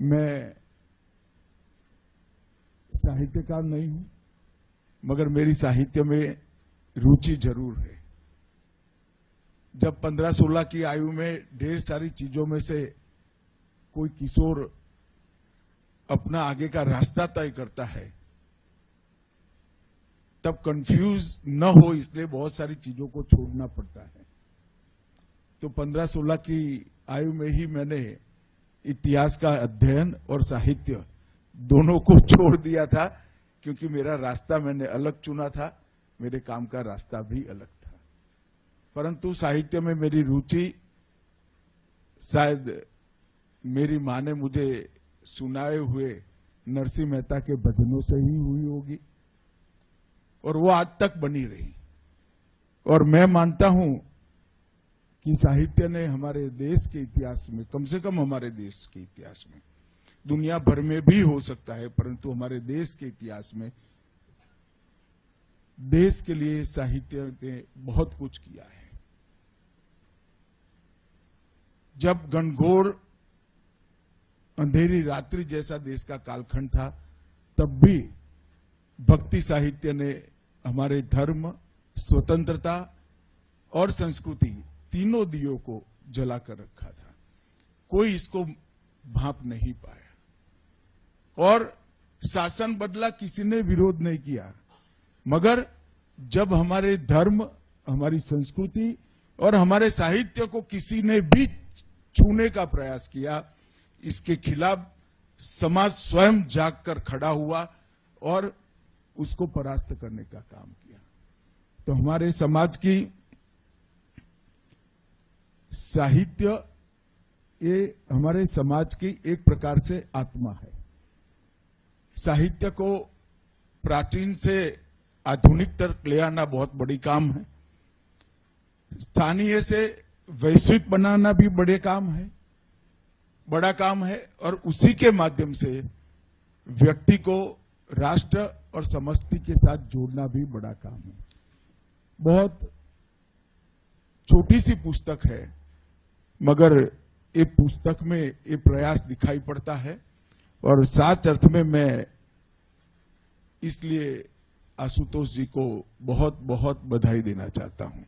मैं साहित्यकार नहीं हूं, मगर मेरी साहित्य में रुचि जरूर है। जब 15-16 की आयु में ढेर सारी चीजों में से कोई किशोर अपना आगे का रास्ता तय करता है, तब कंफ्यूज न हो इसलिए बहुत सारी चीजों को छोड़ना पड़ता है। तो 15-16 की आयु में ही मैंने इतिहास का अध्ययन और साहित्य दोनों को छोड़ दिया था, क्योंकि मेरा रास्ता मैंने अलग चुना था, मेरे काम का रास्ता भी अलग था। परंतु साहित्य में मेरी रुचि शायद मेरी मां ने मुझे सुनाए हुए नरसिंह मेहता के भजनों से ही हुई होगी, और वो आज तक बनी रही। और मैं मानता हूं कि साहित्य ने हमारे देश के इतिहास में, कम से कम हमारे देश के इतिहास में, दुनिया भर में भी हो सकता है, परंतु हमारे देश के इतिहास में देश के लिए साहित्य ने बहुत कुछ किया है। जब घनघोर अंधेरी रात्रि जैसा देश का कालखंड था, तब भी भक्ति साहित्य ने हमारे धर्म, स्वतंत्रता और संस्कृति तीनों दियों को जलाकर रखा था। कोई इसको भांप नहीं पाया, और शासन बदला, किसी ने विरोध नहीं किया, मगर जब हमारे धर्म, हमारी संस्कृति और हमारे साहित्य को किसी ने भी छूने का प्रयास किया, इसके खिलाफ समाज स्वयं जागकर खड़ा हुआ और उसको परास्त करने का काम किया। तो हमारे समाज की साहित्य, ये हमारे समाज की एक प्रकार से आत्मा है। साहित्य को प्राचीन से आधुनिक तक ले आना बहुत बड़ी काम है। स्थानीय से वैश्विक बनाना भी बड़ा काम है, और उसी के माध्यम से व्यक्ति को राष्ट्र और समष्टि के साथ जोड़ना भी बड़ा काम है। बहुत छोटी सी पुस्तक है, मगर ये पुस्तक में ये प्रयास दिखाई पड़ता है, और साच अर्थ में मैं इसलिए आशुतोष जी को बहुत बहुत बधाई देना चाहता हूं।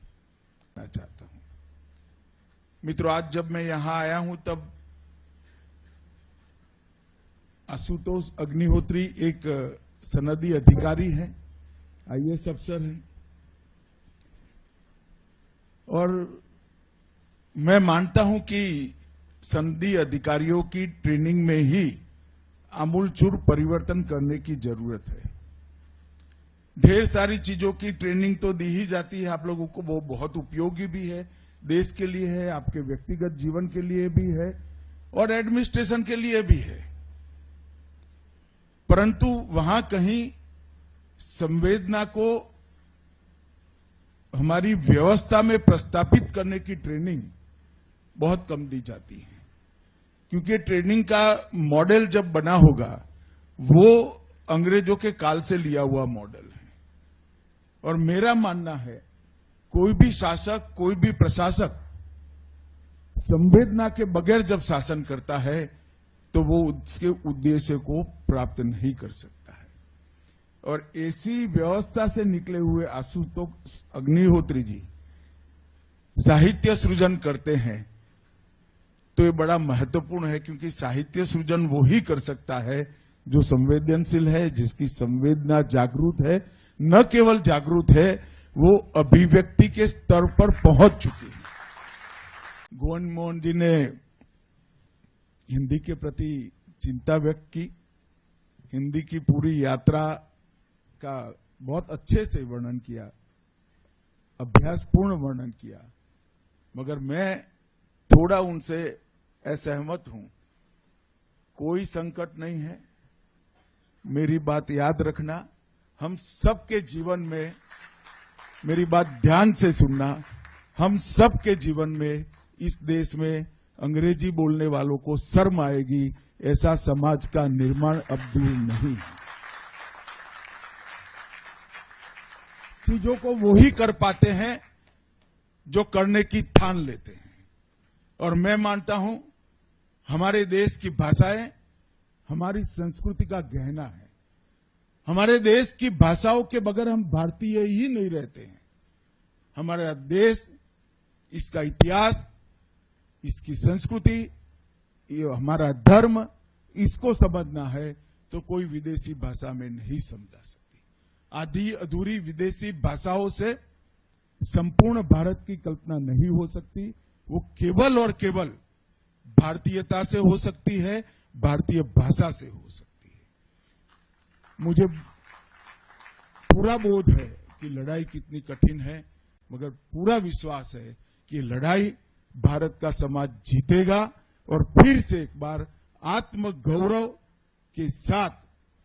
मित्रों, आज जब मैं यहां आया हूं, तब आशुतोष अग्निहोत्री एक सनदी अधिकारी हैं, IAS अफसर हैं, और मैं मानता हूं कि सनदी अधिकारियों की ट्रेनिंग में ही आमूलचूल परिवर्तन करने की जरूरत है। ढेर सारी चीजों की ट्रेनिंग तो दी ही जाती है आप लोगों को, वो बहुत उपयोगी भी है, देश के लिए है, आपके व्यक्तिगत जीवन के लिए भी है, और एडमिनिस्ट्रेशन के लिए भी है। परंतु वहां कहीं संवेदना को हमारी व्यवस्था में प्रस्तापित करने की ट्रेनिंग बहुत कम दी जाती है, क्योंकि ट्रेनिंग का मॉडल जब बना होगा वो अंग्रेजों के काल से लिया हुआ मॉडल है। और मेरा मानना है, कोई भी शासक, कोई भी प्रशासक संवेदना के बगैर जब शासन करता है तो वो उसके उद्देश्य को प्राप्त नहीं कर सकता है। और ऐसी व्यवस्था से निकले हुए आशुतोष अग्निहोत्री जी साहित्य सृजन करते हैं, तो ये बड़ा महत्वपूर्ण है, क्योंकि साहित्य सृजन वो ही कर सकता है जो संवेदनशील है, जिसकी संवेदना जागरूक है, न केवल जागरूक है, वो अभिव्यक्ति के स्तर पर पहुंच चुकी है। गोविंद मोहन जी ने हिंदी के प्रति चिंता व्यक्त की, हिंदी की पूरी यात्रा का बहुत अच्छे से वर्णन किया, अभ्यासपूर्ण वर्णन किया, मगर मैं थोड़ा उनसे असहमत हूं। कोई संकट नहीं है, मेरी बात याद रखना, हम सबके जीवन में, मेरी बात ध्यान से सुनना, हम सबके जीवन में इस देश में अंग्रेजी बोलने वालों को शर्म आएगी, ऐसा समाज का निर्माण अब दूर नहीं है। चीजों को वो ही कर पाते हैं जो करने की ठान लेते हैं। और मैं मानता हूं हमारे देश की भाषाएं हमारी संस्कृति का गहना है। हमारे देश की भाषाओं के बगैर हम भारतीय ही नहीं रहते हैं। हमारा देश, इसका इतिहास, इसकी संस्कृति, ये हमारा धर्म, इसको समझना है तो कोई विदेशी भाषा में नहीं समझा सकती। आधी अधूरी विदेशी भाषाओं से संपूर्ण भारत की कल्पना नहीं हो सकती। वो केवल और केवल भारतीयता से हो सकती है, भारतीय भाषा से हो सकती है। मुझे पूरा बोध है कि लड़ाई कितनी कठिन है, मगर पूरा विश्वास है कि लड़ाई भारत का समाज जीतेगा और फिर से एक बार आत्मगौरव के साथ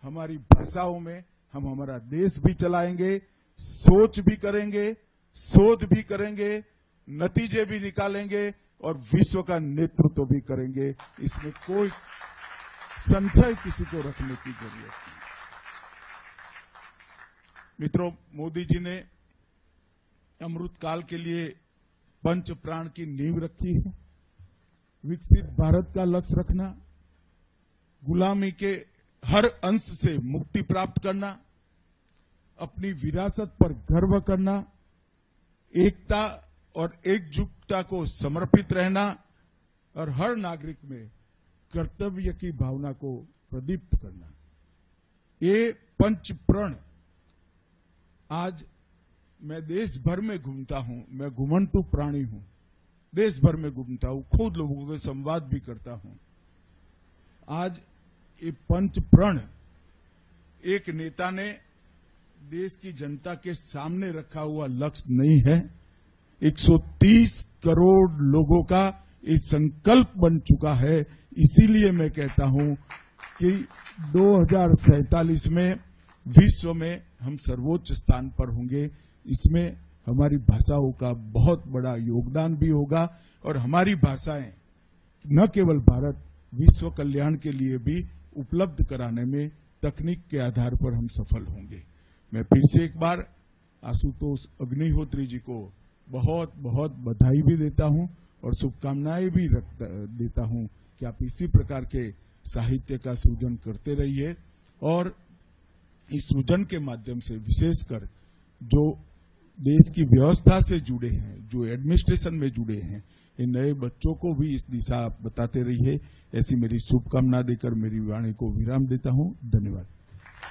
हमारी भाषाओं में हम हमारा देश भी चलाएंगे, सोच भी करेंगे, शोध भी करेंगे, नतीजे भी निकालेंगे और विश्व का नेतृत्व भी करेंगे। इसमें कोई संशय किसी को रखने की जरूरत नहीं। मित्रों, मोदी जी ने अमृत काल के लिए पंच प्राण की नींव रखी है। विकसित भारत का लक्ष्य रखना, गुलामी के हर अंश से मुक्ति प्राप्त करना, अपनी विरासत पर गर्व करना, एकता और एकजुटता को समर्पित रहना और हर नागरिक में कर्तव्य की भावना को प्रदीप्त करना, ये पंच प्रण आज मैं देश भर में घूमता हूं। मैं घुमंतु प्राणी हूं, देश भर में घूमता हूं, खुद लोगों के संवाद भी करता हूं। आज ये पंच प्रण एक नेता ने देश की जनता के सामने रखा हुआ लक्ष्य नहीं है, 130 करोड़ लोगों का ये संकल्प बन चुका है। इसीलिए मैं कहता हूं कि 2047 में विश्व में हम सर्वोच्च स्थान पर होंगे। इसमें हमारी भाषाओं का बहुत बड़ा योगदान भी होगा और हमारी भाषाएं न केवल भारत, विश्व कल्याण के लिए भी उपलब्ध कराने में तकनीक के आधार पर हम सफल होंगे। मैं फिर से एक बार आशुतोष अग्निहोत्री जी को बहुत बहुत बधाई भी देता हूं और शुभकामनाएं भी देता हूं कि आप इसी प्रकार के साहित्य का सृजन करते रहिए और इस सृजन के माध्यम से विशेषकर जो देश की व्यवस्था से जुड़े हैं, जो एडमिनिस्ट्रेशन में जुड़े हैं, इन नए बच्चों को भी इस दिशा बताते रहिए। ऐसी मेरी शुभकामना देकर मेरी वाणी को विराम देता हूं। धन्यवाद।